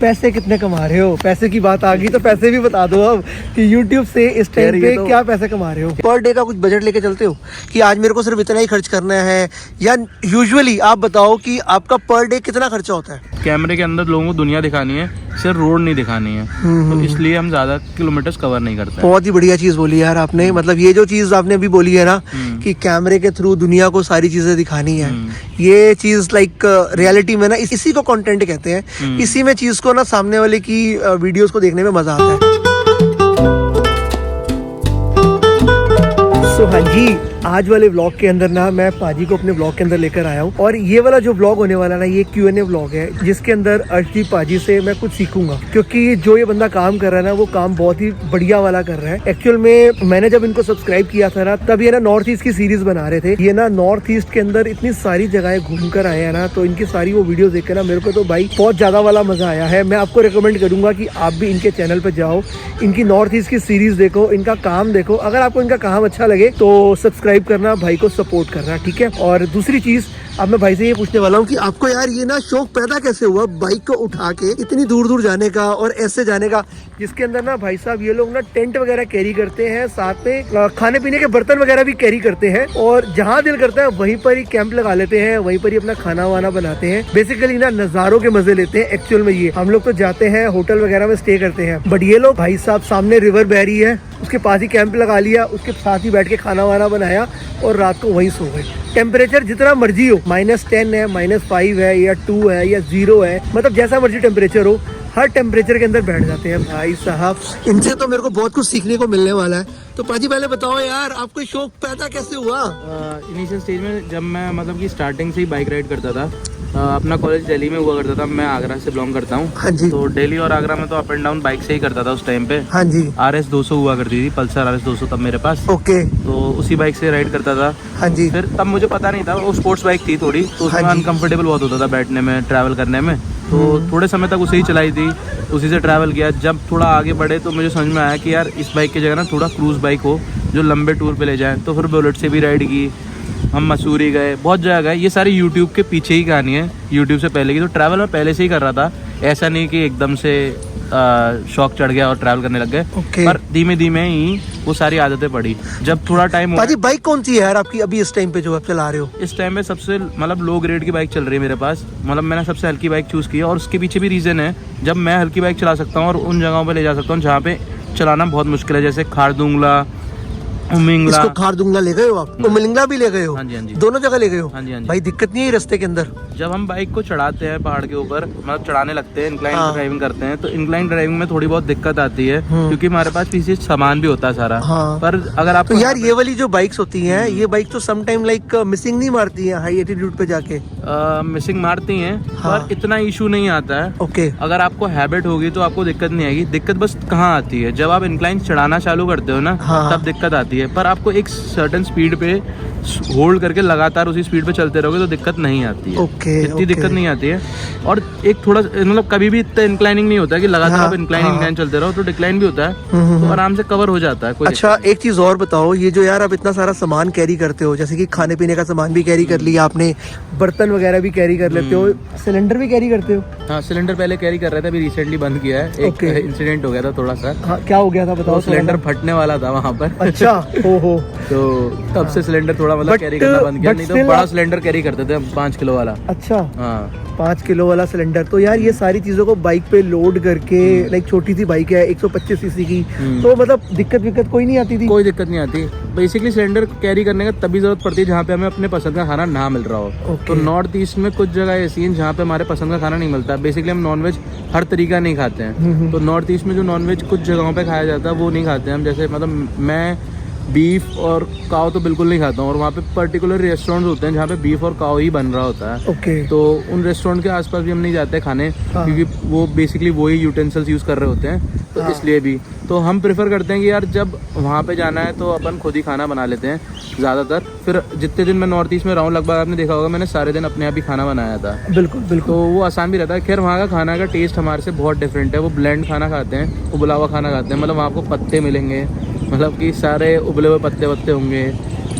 पैसे कितने कमा रहे हो? पैसे की बात आ गई तो पैसे भी बता दो अब कि YouTube से इस टाइम पे क्या पैसे कमा रहे हो? पर डे का कुछ बजट लेके चलते हो कि आज मेरे को सिर्फ इतना ही खर्च करना है, या यूजुअली आप बताओ कि आपका पर डे कितना खर्चा होता है? कैमरे के अंदर लोगों को दुनिया दिखानी है, सिर्फ रोड नहीं दिखानी है, तो इसलिए हम ज्यादा किलोमीटर्स कवर नहीं करते। बहुत ही बढ़िया चीज बोली यार आपने। मतलब ये जो चीज आपने अभी बोली है ना कि कैमरे के थ्रू दुनिया को सारी चीजें दिखानी है, ये चीज लाइक रियलिटी में ना इसी को कंटेंट कहते हैं। इसी में चीज को ना सामने वाले की वीडियोस को देखने में मजा आता है। तो हाँ जी, आज वाले व्लॉग के अंदर ना मैं पाजी को अपने व्लॉग के अंदर लेकर आया हूँ, और ये वाला जो व्लॉग होने वाला ना ये Q&A व्लॉग है, जिसके अंदर अर्शदीप पाजी से मैं कुछ सीखूंगा, क्योंकि जो ये बंदा काम कर रहा है ना वो काम बहुत ही बढ़िया वाला कर रहा है। एक्चुअल में मैंने जब इनको सब्सक्राइब किया था ना, तब ये ना नॉर्थ ईस्ट की सीरीज बना रहे थे। ये ना नॉर्थ ईस्ट के अंदर इतनी सारी जगह घूम कर आए हैं ना, तो इनकी सारी वो वीडियो देख के ना मेरे को तो भाई बहुत ज्यादा वाला मजा आया है। मैं आपको रिकमेंड करूंगा कि आप भी इनके चैनल पर जाओ, इनकी नॉर्थ ईस्ट की सीरीज देखो, इनका काम देखो। अगर आपको इनका काम अच्छा लगे तो सब्सक्राइब करना, भाई को सपोर्ट करना, ठीक है। और दूसरी चीज, अब मैं भाई से ये पूछने वाला हूँ कि आपको यार ये ना शौक पैदा कैसे हुआ बाइक को उठा के इतनी दूर दूर जाने का और ऐसे जाने का, जिसके अंदर ना भाई साहब ये लोग ना टेंट वगैरह कैरी करते हैं, साथ में खाने पीने के बर्तन वगैरह भी कैरी करते हैं, और जहाँ दिल करता है वहीं पर ही कैंप लगा लेते हैं, वहीं पर ही अपना खाना वाना बनाते हैं। बेसिकली ना नजारों के मजे लेते हैं। एक्चुअल में ये हम लोग तो जाते हैं होटल वगैरह में स्टे करते हैं, बट ये लोग भाई साहब सामने रिवर बह रही है, उसके पास ही कैंप लगा लिया, उसके साथ ही बैठ के खाना वाना बनाया और रात को वहीं सो गए। टेम्परेचर जितना मर्जी हो, -10 है, -5 है, या 2 है, या 0 है, मतलब जैसा मर्जी टेम्परेचर हो, हर टेम्परेचर के अंदर बैठ जाते हैं भाई साहब। इनसे तो मेरे को बहुत कुछ सीखने को मिलने वाला है। तो पाजी पहले बताओ यार, आपको शौक पैदा कैसे हुआ? इनिशियल स्टेज में जब मैं मतलब कि स्टार्टिंग से ही बाइक राइड करता था, अपना कॉलेज दिल्ली में हुआ करता था, मैं आगरा से बिलोंग करता हूँ। हाँ जी। तो दिल्ली और आगरा में तो अप एंड डाउन बाइक से ही करता था उस टाइम पे। हाँ जी। RS 200 हुआ करती थी, पल्सर RS 200 तब मेरे पास। ओके। तो उसी बाइक से राइड करता था। हाँ जी। फिर तब मुझे पता नहीं था, वो स्पोर्ट्स बाइक थी थोड़ी, तो उसमें अनकंफर्टेबल बहुत होता था बैठने में, ट्रैवल करने में। तो थोड़े समय तक उसे ही चलाई थी, उसी से ट्रैवल किया। जब थोड़ा आगे बढ़े तो मुझे समझ में आया कि यार इस बाइक की जगह ना थोड़ा क्रूज बाइक हो जो लंबे टूर पे ले जाए। तो फिर बुलेट से भी राइड की, हम मसूरी गए, बहुत जगह गए। ये सारी यूट्यूब के पीछे ही कहानी है, यूट्यूब से पहले की। तो ट्रैवल मैं पहले से ही कर रहा था, ऐसा नहीं कि एकदम से शौक चढ़ गया और ट्रैवल करने लग गए। पर धीमे धीमे ही वो सारी आदतें पड़ी। जब थोड़ा टाइम हुआ। बाइक कौन सी है यार आपकी अभी इस टाइम पे जो आप चला रहे हो? इस टाइम पे सबसे मतलब लो ग्रेड की बाइक चल रही है मेरे पास। मतलब मैंने सबसे हल्की बाइक चूज की है, और उसके पीछे भी रीजन है। जब मैं हल्की बाइक चला सकता हूँ और उन जगहों पे ले जा सकता हूँ जहाँ पे चलाना बहुत मुश्किल है, जैसे खारदुंगला, उमिंगला। इसको खारदुंगला ले गए हो आप? उमिंगला भी ले गए हो? हाँ जी, हाँ जी, दोनों जगह ले गए हो? हाँ जी, हाँ जी। भाई दिक्कत नहीं है रास्ते के अंदर? जब हम बाइक को चढ़ाते हैं पहाड़ के ऊपर, मतलब चढ़ाने लगते हैं, इंक्लाइन ड्राइविंग करते हैं, तो इंक्लाइन ड्राइविंग में थोड़ी बहुत दिक्कत आती है, क्योंकि हमारे पास पीछे सामान भी होता है सारा। पर अगर आप तो यार ये वाली जो बाइक्स होती हैं, ये बाइक तो सम टाइम लाइक मिसिंग नहीं मारती है हाई एटीट्यूड पे जाके? मिसिंग मारती हैं, पर इतना इशू नहीं आता है। ओके। अगर आपको हैबिट होगी तो आपको दिक्कत नहीं आएगी। दिक्कत बस कहाँ आती है, जब आप इंक्लाइन चढ़ाना चालू करते हो ना, तब दिक्कत आती है। पर आपको एक सर्टेन स्पीड पे होल्ड करके लगातार उसी स्पीड पे चलते रहोगे तो दिक्कत नहीं आती है। इतनी दिक्कत नहीं आती है। और एक थोड़ा मतलब कभी भी इतना इंक्लाइनिंग नहीं होता है कि लगातार आप इंक्लाइनिंग चलते रहो, तो डिक्लाइन भी होता है, तो आराम से कवर हो जाता है। अच्छा, एक चीज और बताओ, ये जो यार आप इतना सारा सामान कैरी करते हो, जैसे कि खाने पीने का सामान भी कैरी कर लिया आपने, बर्तन वगैरह भी कैरी कर लेते हो, सिलेंडर भी कैरी करते हो? हाँ, सिलेंडर पहले कैरी कर रहे थे, अभी रिसेंटली बंद किया है। एक इंसिडेंट हो गया था थोड़ा सा। हाँ, क्या हो गया था बताओ? सिलेंडर फटने वाला था वहाँ पर। अच्छा। हो तो तब से सिलेंडर थोड़ा मतलब कैरी करना बंद किया, नहीं तो बड़ा सिलेंडर कैरी करते थे हम, 5 किलो वाला। अच्छा। हाँ, 5 किलो वाला सिलेंडर। तो यार ये सारी चीजों को बाइक पे लोड करके, लाइक छोटी सी बाइक है 125 सीसी की, तो मतलब दिक्कत कोई नहीं आती थी? कोई दिक्कत नहीं आती। बेसिकली सिलेंडर कैरी करने का तभी जरूरत पड़ती है जहाँ पे हमें अपने पसंद का खाना ना मिल रहा हो। तो नॉर्थ ईस्ट में कुछ जगह ऐसी हैं जहाँ पे हमारे पसंद का खाना नहीं मिलता। बेसिकली हम नॉनवेज हर तरीका नहीं खाते हैं। तो नॉर्थ ईस्ट में जो नॉनवेज कुछ जगहों पे खाया जाता है वो नहीं खाते हैं हम। जैसे मतलब मैं बीफ और काव तो बिल्कुल नहीं खाता हूँ, और वहाँ पे पर्टिकुलर रेस्टोरेंट्स होते हैं जहाँ पे बीफ और काव ही बन रहा होता है। तो उन रेस्टोरेंट के आसपास भी हम नहीं जाते खाने, क्योंकि वो बेसिकली वही यूटेंसिल्स यूज कर रहे होते हैं। तो इसलिए भी तो हम प्रेफर करते हैं कि यार जब वहाँ पे जाना है तो अपन खुद ही खाना बना लेते हैं ज़्यादातर। फिर जितने दिन मैं नॉर्थ ईस्ट में रहा हूँ, लगभग आपने देखा होगा मैंने सारे दिन अपने आप ही खाना बनाया था। बिल्कुल बिल्कुल। तो वो आसान भी रहता है। खैर वहाँ का खाना का टेस्ट हमारे से बहुत डिफरेंट है। वो ब्लेंड खाना खाते हैं, उबला हुआ खाना खाते हैं। मतलब वहाँ आपको पत्ते मिलेंगे, मतलब कि सारे उबले हुए पत्ते होंगे,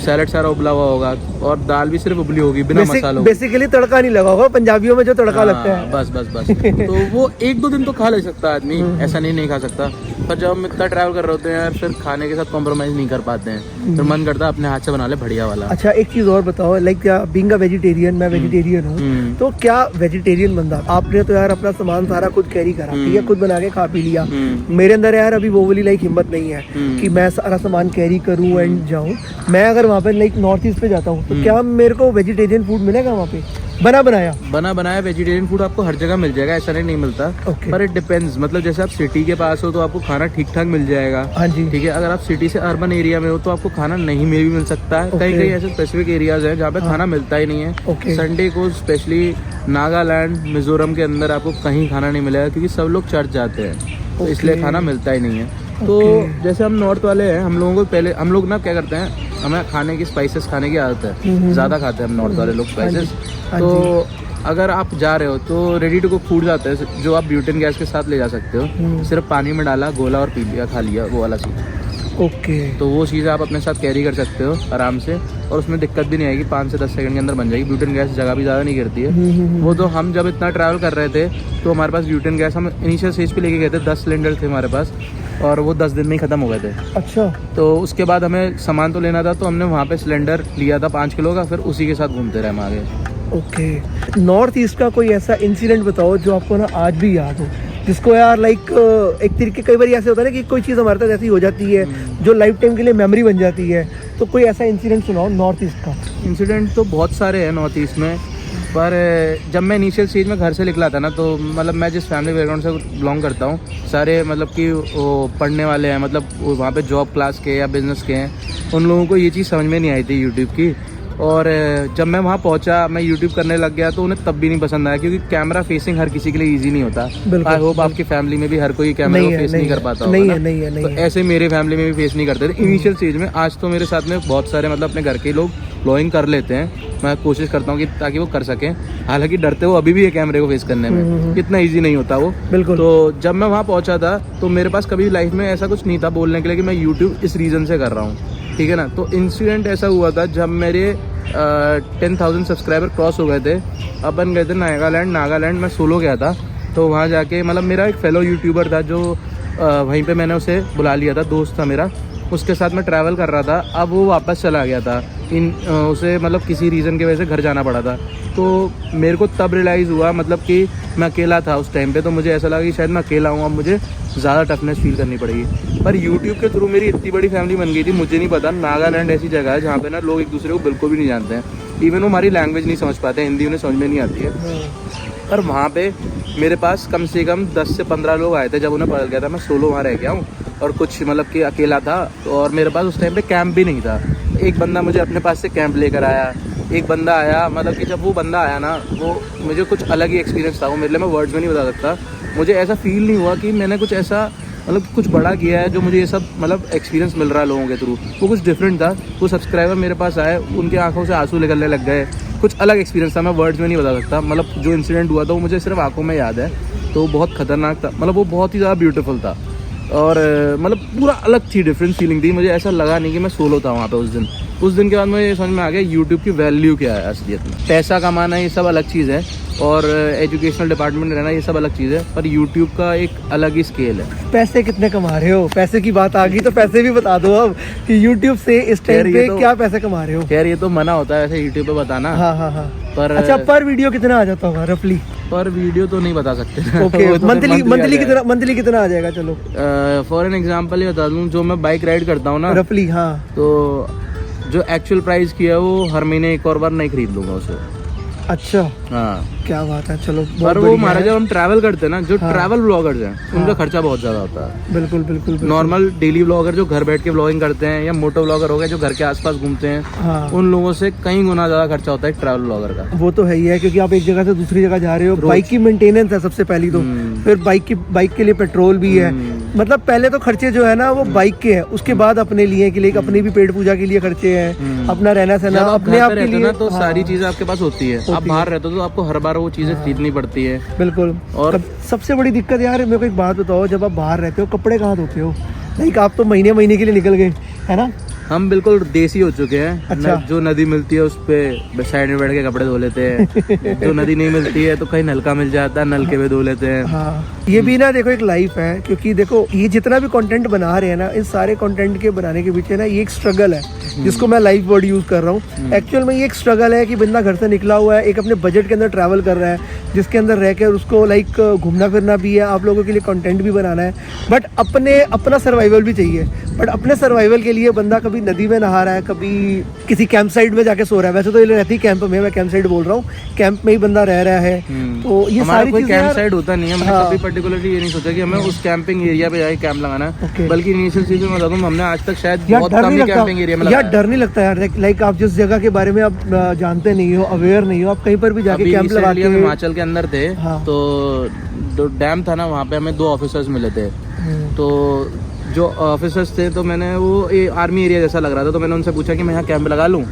सैलेड सारा उबला हुआ होगा और दाल भी सिर्फ उबली होगी बिना मसालों। बेसिकली तड़का नहीं लगा होगा, पंजाबियों में जो तड़का लगता है। बस बस बस तो वो 1-2 दिन तो खा ले सकता है आदमी, ऐसा नहीं खा सकता। पर जब हम इतना ट्रैवल कर रहे होते हैं यार, फिर खाने के साथ कॉम्प्रोमाइज नहीं कर पाते हैं, फिर मन करता है अपने हाथ से बना ले बढ़िया वाला। अच्छा एक चीज और बताओ, लाइक बीइंग अ वेजिटेरियन, मैं वेजिटेरियन हूँ, तो क्या वेजिटेरियन बंदा, आपने तो यार अपना सामान सारा खुद कैरी करा, ठीक है, खुद बना के खा पी लिया, मेरे अंदर यार अभी वो वाली लाइक हिम्मत नहीं है कि मैं सारा सामान कैरी करूँ एंड जाऊँ। मैं अगर वहाँ पे लाइक नॉर्थ ईस्ट पे जाता हूँ तो क्या मेरे को वेजिटेरियन फूड मिलेगा वहाँ पे? बना बनाया वेजिटेरियन फूड आपको हर जगह मिल जाएगा, ऐसा नहीं मिलता। पर इट डिपेंड्स, मतलब जैसे आप सिटी के पास हो तो आपको खाना ठीक ठाक मिल जाएगा। हाँ जी, ठीक है। अगर आप सिटी से अर्बन एरिया में हो तो आपको खाना नहीं भी मिल सकता है। कई ऐसे स्पेसिफिक एरियाज हैं जहाँ पे खाना मिलता ही नहीं है। संडे को स्पेशली नागालैंड, मिजोरम के अंदर आपको कहीं खाना नहीं मिलेगा क्योंकि सब लोग चर्च जाते हैं, तो इसलिए खाना मिलता ही नहीं है। तो जैसे हम नॉर्थ वाले हैं, हम लोगों को पहले हम लोग ना क्या करते हैं, हमें खाने की स्पाइसेस खाने की आदत है, ज़्यादा खाते हैं हम नॉर्थ वाले लोग स्पाइसेस। तो अगर आप जा रहे हो तो रेडी टू कुक फूड जाते हैं जो आप ब्यूटेन गैस के साथ ले जा सकते हो, सिर्फ पानी में डाला, गोला और पी लिया, खा लिया, वो वाला चीज़। तो वो चीज़ आप अपने साथ कैरी कर सकते हो आराम से, और उसमें दिक्कत भी नहीं आएगी, 5 से 10 सेकंड के अंदर बन जाएगी। ब्यूटेन गैस जगह भी ज़्यादा नहीं करती है। वो तो हम जब इतना ट्रैवल कर रहे थे तो हमारे पास ब्यूटेन गैस, हम इनिशियल स्टेज पे लेके गए थे, 10 सिलेंडर थे हमारे पास और वो 10 दिन में ही ख़त्म हो गए थे। अच्छा। तो उसके बाद हमें सामान तो लेना था, तो हमने वहाँ पे सिलेंडर लिया था 5 किलो का, फिर उसी के साथ घूमते रहे हम आगे। ओके। नॉर्थ ईस्ट का कोई ऐसा इंसिडेंट बताओ जो आपको ना आज भी याद हो, जिसको यार लाइक एक तरीके, कई बार ऐसे होता है ना कि कोई चीज़ हमारे साथ ऐसी हो जाती है जो लाइफ टाइम के लिए मेमोरी बन जाती है, तो कोई ऐसा इंसिडेंट सुनाओ नॉर्थ ईस्ट का। इंसिडेंट तो बहुत सारे हैं नॉर्थ ईस्ट में, पर जब मैं इनिशियल स्टेज में घर से निकला था ना, तो मतलब मैं जिस फैमिली बैकग्राउंड से बिलोंग करता हूँ, सारे मतलब कि वो पढ़ने वाले हैं, मतलब वहाँ पे जॉब क्लास के या बिजनेस के हैं, उन लोगों को ये चीज़ समझ में नहीं आई थी यूट्यूब की। और जब मैं वहाँ पहुँचा, मैं यूट्यूब करने लग गया, तो उन्हें तब भी नहीं पसंद आया क्योंकि कैमरा फेसिंग हर किसी के लिए इजी नहीं होता। आई होप आपकी फैमिली में भी हर कोई कैमरा को फेस नहीं कर पाता होगा ना? नहीं है। ऐसे मेरे फैमिली में भी फेस नहीं करते थे इनिशियल स्टेज में। आज तो मेरे साथ में बहुत सारे मतलब अपने घर के लोग ब्लॉगिंग कर लेते हैं, मैं कोशिश करता हूँ कि ताकि वो कर सकें, हालांकि डरते हो अभी भी ये कैमरे को फेस करने में, इतना ईजी नहीं होता वो। बिल्कुल। तो जब मैं वहाँ पहुँचा था तो मेरे पास कभी लाइफ में ऐसा कुछ नहीं था बोलने के लिए कि मैं यूट्यूब इस रीज़न से कर रहा हूँ, ठीक है ना। तो इंसिडेंट ऐसा हुआ था जब मेरे 10,000 सब्सक्राइबर क्रॉस हो गए थे, अपन गए थे नागालैंड मैं सोलो गया था। तो वहाँ जाके मतलब मेरा एक फेलो यूट्यूबर था जो वहीं पे मैंने उसे बुला लिया था, दोस्त था मेरा, उसके साथ मैं ट्रैवल कर रहा था। अब वो वापस चला गया था, उसे मतलब किसी रीज़न की वजह से घर जाना पड़ा था। तो मेरे को तब रियलाइज़ हुआ मतलब कि मैं अकेला था उस टाइम पे, तो मुझे ऐसा लगा कि शायद मैं अकेला हूँ, अब मुझे ज़्यादा टफनेस फील करनी पड़ेगी। पर यूट्यूब के थ्रू मेरी इतनी बड़ी फैमिली बन गई थी, मुझे नहीं पता नागालैंड ऐसी जगह है जहाँ पे ना लोग एक दूसरे को बिल्कुल भी नहीं जानते हैं, इवन वो हमारी लैंग्वेज नहीं समझ पाते, हिंदी उन्हें समझ में नहीं आती है। पर वहाँ पे मेरे पास कम से कम 10 से 15 लोग आए थे जब उन्हें पता गया था मैं सोलो वहाँ रह गया हूँ, और कुछ मतलब कि अकेला था, और मेरे पास उस टाइम पे कैंप भी नहीं था। एक बंदा मुझे अपने पास से कैंप लेकर आया, एक बंदा आया, मतलब कि जब वो बंदा आया ना, वो मुझे कुछ अलग ही एक्सपीरियंस था वो मेरे लिए, मैं वर्ड्स में नहीं बता सकता। मुझे ऐसा फील नहीं हुआ कि मैंने कुछ ऐसा मतलब कुछ बड़ा किया है जो मुझे ये सब मतलब एक्सपीरियंस मिल रहा है लोगों के थ्रू, वो कुछ डिफरेंट था। वो सब्सक्राइबर मेरे पास आए, उनकी आंखों से आंसू निकलने लग गए, कुछ अलग एक्सपीरियंस था, मैं वर्ड्स में नहीं बता सकता। मतलब जो इंसिडेंट हुआ था वो मुझे सिर्फ आंखों में याद है, तो बहुत खतरनाक था, मतलब वो बहुत ही ज़्यादा ब्यूटीफुल था, और मतलब पूरा अलग थी, डिफरेंट फीलिंग थी। मुझे ऐसा लगा नहीं कि मैं सोलो था वहाँ पे उस दिन के बाद मुझे समझ में आ गया यूट्यूब की वैल्यू क्या है असलियत में। पैसा कमाना ये सब अलग चीज़ है, और एजुकेशनल डिपार्टमेंट में रहना ये सब अलग चीज़ है, पर यूट्यूब का एक अलग ही स्केल है। पैसे कितने कमा रहे हो? पैसे की बात आ गई तो पैसे भी बता दो अब कि यूट्यूब से इस टाइम पे क्या पैसे कमा रहे हो? खैर ये तो मना होता है ऐसे यूट्यूब पे बताना। हाँ। पर अच्छा, पर वीडियो कितना आ जाता होगा रफली? पर वीडियो तो नहीं बता सकते। ओके, मंथली कितना आ जाएगा? चलो फॉर एन एग्जांपल ये बता दूं, जो मैं बाइक राइड करता हूँ ना रफली, हाँ, तो जो एक्चुअल प्राइस किया है वो हर महीने एक और बार नहीं खरीद लूंगा उसे। अच्छा, हाँ, क्या बात है। चलो, पर वो हमारा जब हम ट्रैवल करते हैं ना, जो ट्रैवल ब्लॉगर्स हैं उनका खर्चा बहुत ज्यादा होता है। बिल्कुल। नॉर्मल डेली ब्लॉगर जो घर बैठ के ब्लॉगिंग करते हैं, या मोटो ब्लॉगर हो गए जो घर के आसपास घूमते हैं, उन लोगों से कई गुना ज्यादा खर्चा होता है ट्रैवल ब्लॉगर का। वो तो है ही है, क्योंकि आप एक जगह से दूसरी जगह जा रहे हो, बाइक की मेंटेनेंस है सबसे पहली, तो फिर बाइक के लिए पेट्रोल भी है। मतलब पहले तो खर्चे जो है ना वो बाइक के हैं, उसके बाद अपने लिए के लिए, अपनी भी पेट पूजा के लिए खर्चे हैं, अपना रहना सहना अपने आप के लिए, तो सारी चीजें आपके पास होती है। आप बाहर रहते हो तो आपको हर बार वो चीजें खरीदनी पड़ती है। बिल्कुल। और सबसे बड़ी दिक्कत यार, मेरे को एक बात बताओ, जब आप बाहर रहते हो कपड़े कहाँ धोते हो? लाइक आप तो महीने के लिए निकल गए, है ना, हम बिल्कुल देसी हो चुके हैं। अच्छा। जो नदी मिलती है उस पे साइड में बैठ के कपड़े धो लेते हैं। जो नदी नहीं मिलती है तो कहीं नलका मिल जाता है, नलके में धो लेते हैं। हाँ, ये भी ना देखो एक लाइफ है, क्योंकि देखो ये जितना भी कंटेंट बना रहे हैं ना, इन सारे कंटेंट के बनाने के पीछे ना ये एक स्ट्रगल है, जिसको मैं लाइफ वर्ड यूज कर रहा हूँ। एक्चुअल में ये एक स्ट्रगल है कि बंदा घर से निकला हुआ है, एक अपने बजट के अंदर ट्रैवल कर रहा है, जिसके अंदर रहकर उसको लाइक घूमना फिरना भी है, आप लोगों के लिए कंटेंट भी बनाना है, बट अपना सर्वाइवल भी चाहिए। बट अपने सर्वाइवल के लिए बंदा कभी नदी में नहा रहा है, कभी किसी कैंप साइट में जाके सो रहा है। वैसे तो ये रहती कैंप में, मैं कैंप साइट बोल रहा हूँ, कैंप में ही बंदा रह रहा है। तो ये सारी कोई चीजें कैंप यार- साइट होता नहीं है। हमने हाँ। कभी पर्टिकुलरली ये नहीं सोचा कि हमें उस कैंपिंग एरिया पे जाके कैंप लगाना है। Okay. बल्कि इनिशियल चीज में बता दूं, हमने आज तक शायद यार बहुत डर कम नहीं ही लगता कैंपिंग एरिया में यार, लगाया। डर नहीं लगता यार, लाइक आप जिस जगह के बारे में आप जानते नहीं हो, अवेयर नहीं हो, आप कहीं पर भी जाके अभी कैंप लगा recently के हम हिमाचल के अंदर थे। हाँ। तो जो डैम था ना, वहाँ पे हमें 2 ऑफिसर्स मिले थे। हम्म, तो जो ऑफिसर्स थे, तो मैंने वो आर्मी एरिया जैसा लग रहा था, तो मैंने उनसे पूछा कि मैं यहाँ कैंप लगा लूँ।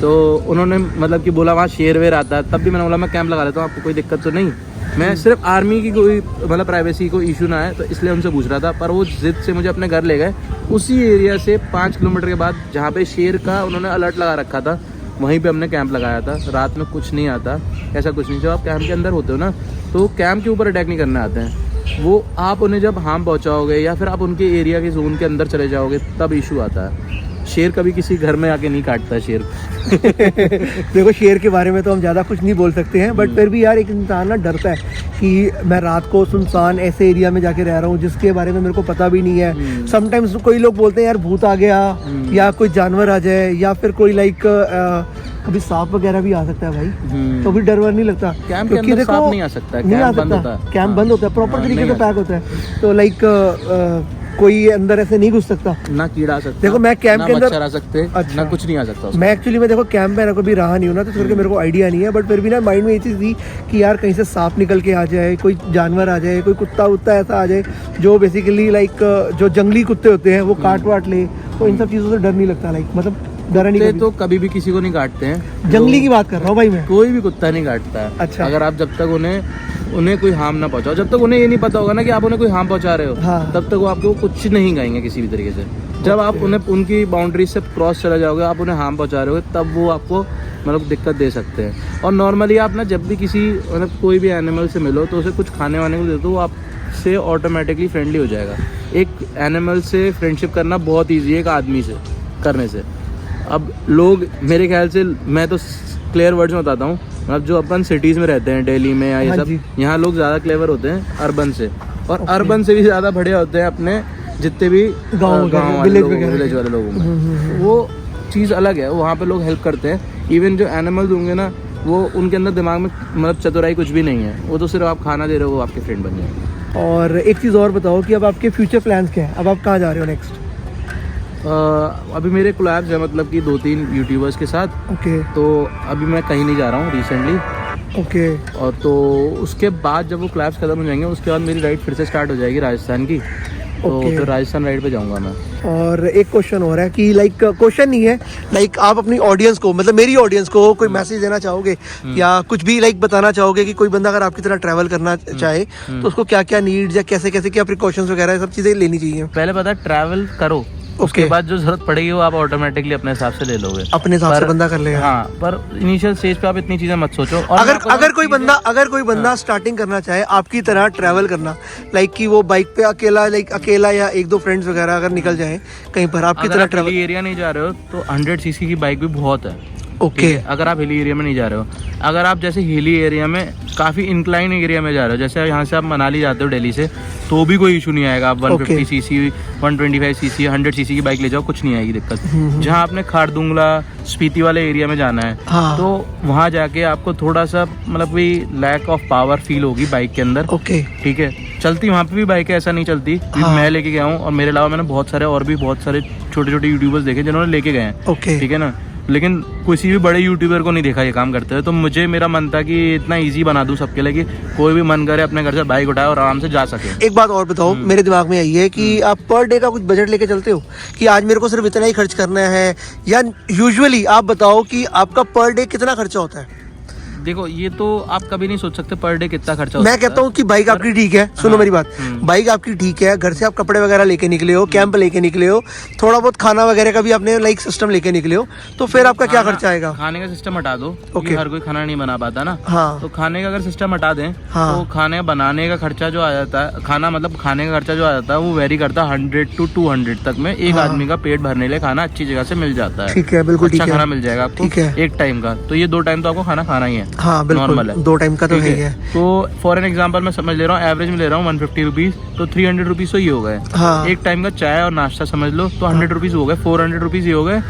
तो उन्होंने मतलब कि बोला वहाँ शेर वेर आता है। तब भी मैंने बोला मैं कैंप लगा लेता हूँ, आपको कोई दिक्कत तो नहीं। मैं सिर्फ आर्मी की कोई मतलब प्राइवेसी को इशू ना है तो इसलिए उनसे पूछ रहा था। पर वो जिद से मुझे अपने घर ले गए, उसी एरिया से 5 किलोमीटर के बाद, जहाँ पे शेर का उन्होंने अलर्ट लगा रखा था, वहीं पे हमने कैंप लगाया था। रात में कुछ नहीं आता, ऐसा कुछ नहीं। जब आप कैंप के अंदर होते हो ना, तो कैंप के ऊपर अटैक नहीं करने आते हैं वो। आप उन्हें जब हार्म पहुँचाओगे या फिर आप उनके एरिया के जोन के अंदर चले जाओगे, तब इशू आता है। शेर कभी किसी घर में आके नहीं काटता शेर। देखो शेर के बारे में तो हम ज़्यादा कुछ नहीं बोल सकते हैं, बट फिर भी यार एक इंसान ना डरता है कि मैं रात को सुनसान ऐसे एरिया में जाके रह रहा हूँ जिसके बारे में मेरे को पता भी नहीं है। समटाइम्स कोई लोग बोलते हैं यार भूत आ गया, या कोई जानवर आ जाए, या फिर कोई लाइक कभी सांप वगैरह भी आ सकता है भाई, तो भी डर वर नहीं लगता। कैंप के अंदर सांप नहीं आ सकता, नहीं आ कैंप बंद सकता, होता है। कैंप बंद होता है, प्रॉपर हाँ, तरीके नहीं से पैक होता है, तो लाइक कोई अंदर ऐसे नहीं घुस सकता। ना कीड़ा आ सकता, देखो मैं कैंप के अंदर मच्छर आ सकते, अच्छा। ना कुछ नहीं आ सकता उसमें। मैं एक्चुअली में देखो कैंप में कभी रहा नहीं हूँ ना, तो इस करके मेरे को आइडिया नहीं है, बट फिर भी ना माइंड में ये चीज़ थी कि यार कहीं से सांप निकल के आ जाए, कोई जानवर आ जाए, कोई कुत्ता उत्ता ऐसा आ जाए जो बेसिकली लाइक जो जंगली कुत्ते होते हैं वो काट वाट ले, तो इन सब चीज़ों से डर नहीं लगता। लाइक मतलब डरा नहीं कुत्ते तो कभी भी किसी को नहीं काटते हैं। जंगली की बात कर रहा हूँ भाई मैं। कोई भी कुत्ता नहीं काटता है। अच्छा। अगर आप जब तक उन्हें कोई हार्म ना पहुंचाओ, जब तक उन्हें ये नहीं पता होगा ना कि आप उन्हें कोई हार्म पहुंचा रहे हो, हाँ। तब तक वो आपको कुछ नहीं कहेंगे किसी भी तरीके से। जब आप उन्हें उनकी बाउंड्री से क्रॉस चला जाओगे, आप उन्हें हार्म पहुंचा रहे हो, तब वो आपको मतलब दिक्कत दे सकते हैं। और नॉर्मली आप ना जब भी किसी मतलब कोई भी एनिमल से मिलो तो उसे कुछ खाने वाने को दे दो, वो आपसे ऑटोमेटिकली फ्रेंडली हो जाएगा। एक एनिमल से फ्रेंडशिप करना बहुत ईजी है एक आदमी से करने से। अब लोग मेरे ख्याल से, मैं तो क्लियर वर्ड्स में बताता हूँ, मतलब जो अपन सिटीज़ में रहते हैं, दिल्ली में या ये हाँ सब, जी। यहाँ लोग ज़्यादा क्लेवर होते हैं अर्बन से, और अर्बन से भी ज़्यादा बढ़िया होते हैं अपने जितने भी गाँव विलेज वाले लोगों में। वो चीज़ अलग है, वहाँ पे लोग हेल्प करते हैं। इवन जो एनिमल्स होंगे ना, वो उनके अंदर दिमाग में मतलब चतुराई कुछ भी नहीं है, वो तो सिर्फ आप खाना दे रहे हो, वो आपके फ्रेंड बन जाएंगे। और एक चीज़ और बताओ कि अब आपके फ्यूचर प्लान्स क्या है, अब आप कहाँ जा रहे हो नेक्स्ट? अभी मेरे कोलैब्स है मतलब कि 2-3 यूट्यूबर्स के साथ। ओके तो अभी मैं कहीं नहीं जा रहा हूँ रिसेंटली। ओके और तो उसके बाद जब वो क्लैब्स खत्म हो जाएंगे, उसके बाद मेरी राइड फिर से स्टार्ट हो जाएगी राजस्थान की। तो Okay. फिर राजस्थान राइड पे जाऊंगा मैं। और एक क्वेश्चन हो रहा है कि लाइक क्वेश्चन नहीं है, लाइक आप अपनी ऑडियंस को, मतलब मेरी ऑडियंस को कोई मैसेज देना चाहोगे या कुछ भी लाइक बताना चाहोगे कि कोई बंदा अगर आपकी तरह ट्रैवल करना चाहे तो उसको क्या क्या नीड्स या कैसे कैसे क्या प्रिकॉशंस वगैरह सब चीज़ें लेनी चाहिए? पहले पता है ट्रैवल करो, उसके बाद जो जरूरत पड़ेगी वो आप ऑटोमेटिकली अपने हिसाब से ले लोगे, अपने हिसाब से बंदा कर लेगा। हाँ, पर इनिशियल स्टेज पे आप इतनी चीजें मत सोचो। और अगर कोई बंदा स्टार्टिंग करना चाहे आपकी तरह ट्रैवल करना, लाइक कि वो बाइक पे अकेला या 1-2 फ्रेंड्स वगैरह अगर निकल जाए कहीं पर आपकी तरह ट्रैवल एरिया नहीं जा रहे हो तो 100 सीसी की बाइक भी बहुत है। ओके। अगर आप हिली एरिया में नहीं जा रहे हो, अगर आप जैसे हिली एरिया में काफ़ी इंक्लाइन एरिया में जा रहे हो, जैसे यहाँ से आप मनाली जाते हो दिल्ली से, तो भी कोई इशू नहीं आएगा। आप 150 सीसी 125 सीसी 100 सीसी की बाइक ले जाओ, कुछ नहीं आएगी दिक्कत। जहाँ आपने खारदुंगला स्पीति वाले एरिया में जाना है, हाँ। तो वहाँ जाके आपको थोड़ा सा मतलब भी लैक ऑफ पावर फील होगी बाइक के अंदर। ओके ठीक है, चलती वहाँ पे भी बाइक है, ऐसा नहीं चलती। हाँ। मैं लेके गया हूँ और मेरे अलावा मैंने बहुत सारे छोटे छोटे यूट्यूबर्स देखे जिन्होंने लेके गए हैं। ओके ठीक है ना, लेकिन किसी भी बड़े यूट्यूबर को नहीं देखा ये काम करते हुए। तो मेरा मन था कि इतना इजी बना दूं सबके लिए कि कोई भी मन करे अपने घर से बाइक उठाए और आराम से जा सके। एक बात और बताओ, मेरे दिमाग में यही है कि आप पर डे का कुछ बजट लेके चलते हो कि आज मेरे को सिर्फ इतना ही खर्च करना है, या यूजुअली आप बताओ कि आपका पर डे कितना खर्चा होता है? देखो ये तो आप कभी नहीं सोच सकते पर डे कितना खर्चा मैं कहता हूँ कि बाइक आपकी ठीक है, सुनो मेरी बात, बाइक आपकी ठीक है, घर से आप कपड़े वगैरह लेके निकले हो, कैंप लेके निकले हो, थोड़ा बहुत खाना वगैरह का भी आपने लाइक सिस्टम लेके निकले हो, तो फिर आपका क्या खर्चा आएगा? खाने का सिस्टम हटा दो, ओके। हर कोई खाना नहीं बना पाता ना। हाँ। तो खाने का अगर सिस्टम हटा दें हाँ। तो खाने बनाने का खर्चा जो आ जाता है, खाना मतलब खाने का खर्चा जो आ जाता है वो वेरी करता है 100 to 200 तक में। एक आदमी का पेट भरने लिए खाना अच्छी जगह से मिल जाता है। ठीक है, बिल्कुल ठीक अच्छा है, खाना मिल जाएगा आपको, ठीक है। एक टाइम का। तो ये 2 टाइम तो आपको खाना खाना ही है। हाँ बिल्कुल, नॉर्मल है, 2 टाइम का तो है ही है। तो फॉर एन एग्जाम्पल मैं समझ ले रहा हूँ, एवरेज में ले रहा हूँ 150 रुपीज, तो 300 रुपीज तो ये हो गए। हाँ। एक टाइम का चाय और नाश्ता समझ लो तो 100 रुपीज हो गए, 400 रुपीज ये हो गए।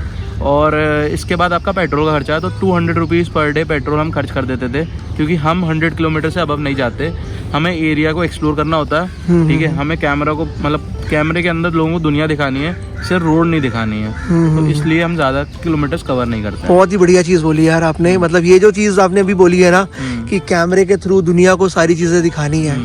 और इसके बाद आपका पेट्रोल का खर्चा है, तो 200 रुपीज़ पर डे पेट्रोल हम खर्च कर देते थे, क्योंकि हम 100 किलोमीटर से अब नहीं जाते। हमें एरिया को एक्सप्लोर करना होता है, ठीक है। हमें कैमरा को मतलब कैमरे के अंदर लोगों को दुनिया दिखानी है, सिर्फ रोड नहीं दिखानी है। तो इसलिए हम ज़्यादा किलोमीटर्स कवर नहीं करते। बहुत ही बढ़िया चीज़ बोली यार आपने, मतलब ये जो चीज़ आपने अभी बोली है ना कि कैमरे के थ्रू दुनिया को सारी चीज़ें दिखानी है,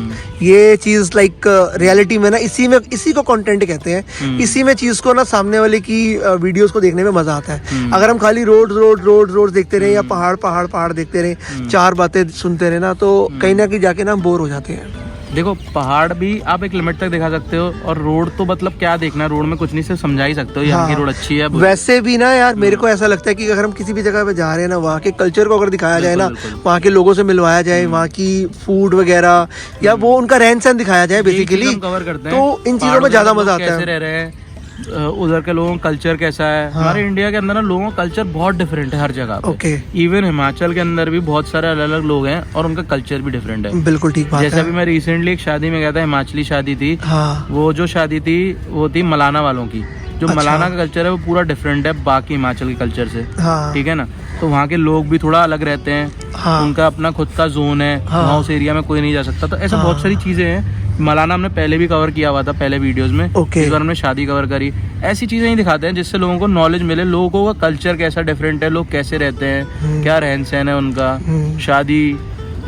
ये चीज़ लाइक रियलिटी में ना इसी को कंटेंट कहते हैं। इसी में चीज़ को ना सामने वाले की वीडियोस को देखने में मजा आता है। अगर हम खाली रोड देखते रहे या पहाड़ देखते रहे, 4 बातें सुनते रहे ना, तो कहीं ना कहीं जाके ना हम बोर हो जाते हैं। देखो पहाड़ भी आप एक लिमिट तक दिखा सकते हो, और रोड तो मतलब क्या देखना, रोड में कुछ नहीं, सिर्फ समझा ही सकते हो यहाँ की रोड अच्छी है। वैसे भी ना यार मेरे को ऐसा लगता है कि अगर हम किसी भी जगह पे जा रहे हैं ना, वहाँ के कल्चर को अगर दिखाया जाए ना, वहाँ के लोगों से मिलवाया जाए, वहाँ की फूड वगैरह या वो उनका रहन सहन दिखाया जाए बेसिकली, कवर करते हैं। तो इन चीजों में ज्यादा मजा आता है। कैसे रह रहे हैं, उधर के लोगों का कल्चर कैसा है। हमारे इंडिया के अंदर ना लोगों का कल्चर बहुत डिफरेंट है हर जगह पे। इवन हिमाचल के अंदर भी बहुत सारे अलग अलग लोग हैं और उनका कल्चर भी डिफरेंट है। बिल्कुल ठीक बात है। जैसे अभी मैं रिसेंटली एक शादी में गया था, हिमाचली शादी थी। हाँ। वो जो शादी थी वो थी मलाना वालों की। जो मलाना का कल्चर है वो पूरा डिफरेंट है बाकी हिमाचल के कल्चर से, ठीक है ना। तो वहाँ के लोग भी थोड़ा अलग रहते हैं, उनका अपना खुद का जोन है, वहाँ उस एरिया में कोई नहीं जा सकता। तो ऐसे बहुत सारी चीजें हैं। मलाना हमने पहले भी कवर किया हुआ था पहले वीडियोस में, इस बार हमने शादी कवर करी। ऐसी चीजें ही दिखाते हैं जिससे लोगों को नॉलेज मिले, लोगों का कल्चर कैसा डिफरेंट है, लोग कैसे रहते हैं, क्या रहन सहन है उनका, शादी,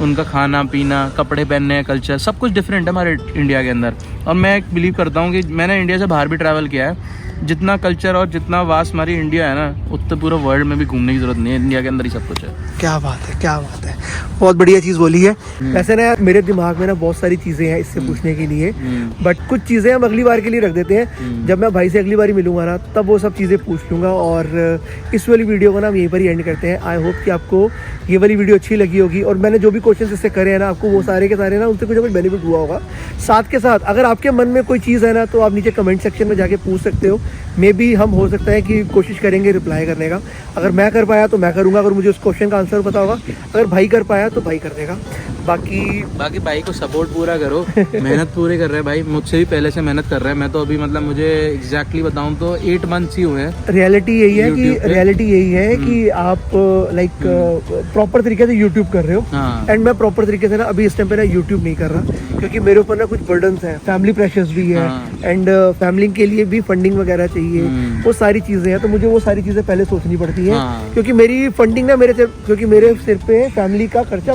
उनका खाना पीना, कपड़े पहनने का कल्चर, सब कुछ डिफरेंट है हमारे इंडिया के अंदर। और मैं बिलीव करता हूँ कि मैंने इंडिया से बाहर भी ट्रैवल किया है। जितना कल्चर और जितना वास्ट हमारी इंडिया है ना, उतना पूरा वर्ल्ड में भी घूमने की जरूरत नहीं है, इंडिया के अंदर ही सब कुछ है। क्या बात है, क्या बात है, बहुत बढ़िया चीज़ बोली है। वैसे ना यार मेरे दिमाग में ना बहुत सारी चीज़ें हैं इससे पूछने के लिए, बट कुछ चीज़ें हम अगली बार के लिए रख देते हैं। जब मैं भाई से अगली बार मिलूंगा ना, तब वो सब चीज़ें पूछ लूँगा। और इस वाली वीडियो को ना हम यहीं पर ही एंड करते हैं। आई होप कि आपको ये वाली वीडियो अच्छी लगी होगी, और मैंने जो भी क्वेश्चन इससे करे हैं ना, आपको वो सारे के सारे ना उनसे कुछ बेनिफिट हुआ होगा। साथ के साथ अगर आपके मन में कोई चीज़ है ना, तो आप नीचे कमेंट सेक्शन में जाके पूछ सकते हो। मे बी हम हो सकता है कि कोशिश करेंगे रिप्लाई करने का। अगर मैं कर पाया तो मैं करूँगा, अगर मुझे उस क्वेश्चन का आंसर पता होगा। अगर भाई कर पाया तो भाई कर देगा। बाकी भाई को सपोर्ट पूरा करो, मेहनत पूरी कर रहे हैं भाई, मुझसे भी पहले से मेहनत कर रहे हैं। मैं तो अभी मतलब मुझे एग्जैक्टली बताऊं तो 8 मंथ्स ही हुए हैं। रियलिटी यही है कि आप लाइक प्रॉपर तरीके से यूट्यूब कर रहे हो। एंड मैं प्रॉपर तरीके से ना अभी इस टाइम पे ना यूट्यूब नहीं कर रहा, क्योंकि मेरे ऊपर ना कुछ बर्डन्स हैं, फैमिली प्रेशर्स भी है, एंड फैमिली के लिए भी फंडिंग वगैरह चाहिए, वो सारी चीजें हैं। तो मुझे वो सारी चीजें पहले सोचनी पड़ती है, क्योंकि मेरी फंडिंग ना क्योंकि मेरे सिर पे फैमिली का खर्चा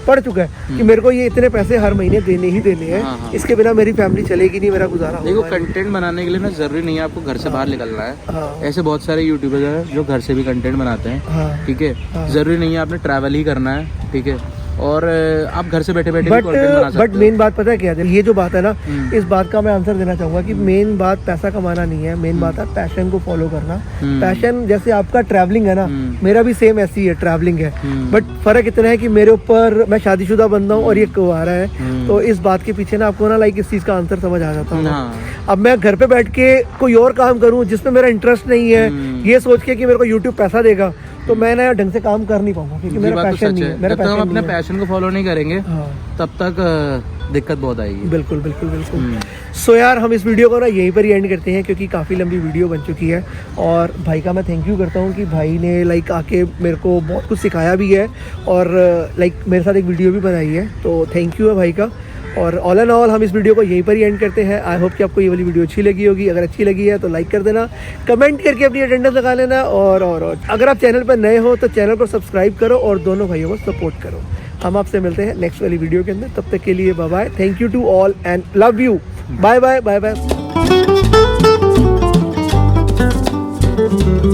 पड़ चुका है कि मेरे को ये इतने पैसे हर महीने देने ही देने हैं। इसके बिना मेरी फैमिली चलेगी नहीं, मेरा गुजारा होगा। देखो कंटेंट बनाने के लिए ना जरूरी नहीं है आपको घर से बाहर निकलना है। ऐसे बहुत सारे यूट्यूबर्स हैं जो घर से भी कंटेंट बनाते हैं, ठीक है। जरूरी नहीं है आपने ट्रैवल ही करना है, ठीक है। और आप घर से बैठे बैठे भी कंटेंट बना सकते हो। बट मेन बात पता है क्या है, ये जो बात है ना, इस बात का मैं आंसर देना चाहूंगा कि मेन बात पैसा कमाना नहीं है, मेन बात है पैशन को फॉलो करना। पैशन जैसे आपका ट्रैवलिंग है ना, मेरा भी सेम ऐसी है, ट्रैवलिंग है। बट फर्क इतना है कि मेरे ऊपर मैं शादीशुदा बंदा हूँ और ये कुंवारा है, तो इस बात के पीछे ना आपको ना लाइक इस चीज का आंसर समझ आ जाता है। अब मैं घर पे बैठ के कोई और काम करूँ जिसमें मेरा इंटरेस्ट नहीं है, ये सोच के कि मेरे को यूट्यूब पैसा देगा, तो मैं ना ढंग से काम कर नहीं पाऊंगा, क्योंकि मेरा पैशन नहीं है। मेरा पैशन, हम अपने पैशन को फॉलो नहीं करेंगे तब तक दिक्कत बहुत आएगी। बिल्कुल बिल्कुल बिल्कुल। सो यार हम इस वीडियो को ना यहीं पर ही एंड करते हैं, क्योंकि काफ़ी लंबी वीडियो बन चुकी है। और भाई का मैं थैंक यू करता हूँ कि भाई ने लाइक आके मेरे को बहुत कुछ सिखाया भी है, और लाइक मेरे साथ एक वीडियो भी बनाई है, तो थैंक यू है भाई का। और ऑल एंड ऑल हम इस वीडियो को यहीं पर ही एंड करते हैं। आई होप कि आपको ये वाली वीडियो अच्छी लगी होगी। अगर अच्छी लगी है तो लाइक कर देना, कमेंट करके अपनी अटेंडेंस लगा लेना, और अगर आप चैनल पर नए हो तो चैनल को सब्सक्राइब करो और दोनों भाइयों को सपोर्ट करो। हम आपसे मिलते हैं नेक्स्ट वाली वीडियो के अंदर, तब तक के लिए bye bye. Thank you to all and love you. Bye bye bye bye.